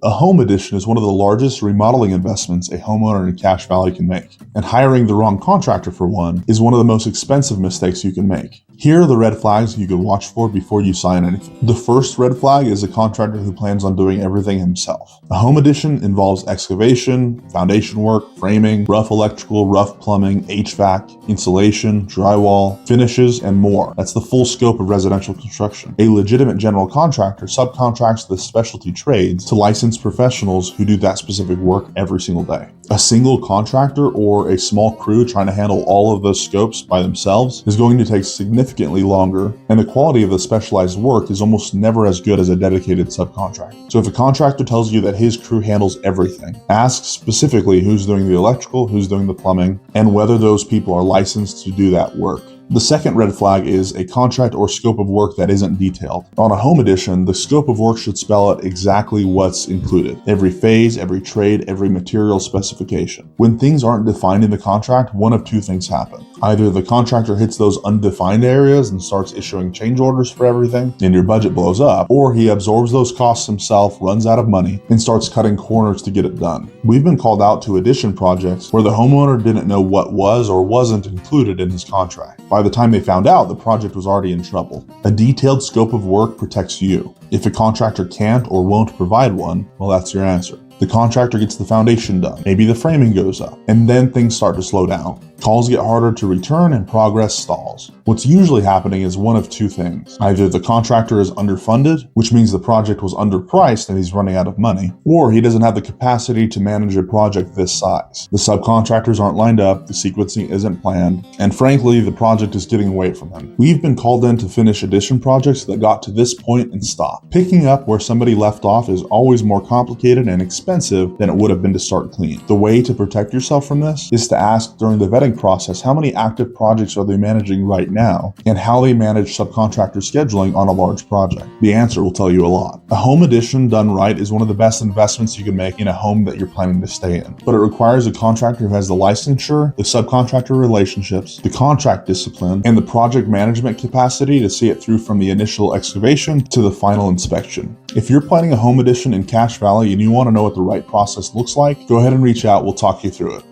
A home addition is one of the largest remodeling investments a homeowner in Cache Valley can make, and hiring the wrong contractor for one is one of the most expensive mistakes you can make. Here are the red flags you can watch for before you sign anything. The first red flag is a contractor who plans on doing everything himself. A home addition involves excavation, foundation work, framing, rough electrical, rough plumbing, HVAC, insulation, drywall, finishes, and more. That's the full scope of residential construction. A legitimate general contractor subcontracts the specialty trades to licensed professionals who do that specific work every single day. A single contractor or a small crew trying to handle all of those scopes by themselves is going to take significantly longer, and the quality of the specialized work is almost never as good as a dedicated subcontractor. So if a contractor tells you that his crew handles everything, ask specifically who's doing the electrical, who's doing the plumbing, and whether those people are licensed to do that work. The second red flag is a contract or scope of work that isn't detailed. On a home addition, the scope of work should spell out exactly what's included. Every phase, every trade, every material specification. When things aren't defined in the contract, one of two things happen. Either the contractor hits those undefined areas and starts issuing change orders for everything, and your budget blows up, or he absorbs those costs himself, runs out of money, and starts cutting corners to get it done. We've been called out to addition projects where the homeowner didn't know what was or wasn't included in his contract. By the time they found out, the project was already in trouble. A detailed scope of work protects you. If a contractor can't or won't provide one, well, that's your answer. The contractor gets the foundation done, maybe the framing goes up, and then things start to slow down. Calls get harder to return and progress stalls. What's usually happening is one of two things. Either the contractor is underfunded, which means the project was underpriced and he's running out of money, or he doesn't have the capacity to manage a project this size. The subcontractors aren't lined up, the sequencing isn't planned, and frankly, the project is getting away from him. We've been called in to finish addition projects that got to this point and stopped. Picking up where somebody left off is always more complicated and expensive than it would have been to start clean. The way to protect yourself from this is to ask during the vetting process how many active projects are they managing right now and how they manage subcontractor scheduling on a large project. The answer will tell you a lot. A home addition done right is one of the best investments you can make in a home that you're planning to stay in, but it requires a contractor who has the licensure, the subcontractor relationships, the contract discipline, and the project management capacity to see it through from the initial excavation to the final inspection. If you're planning a home addition in Cache Valley and you want to know what the right process looks like, go ahead and reach out. We'll talk you through it.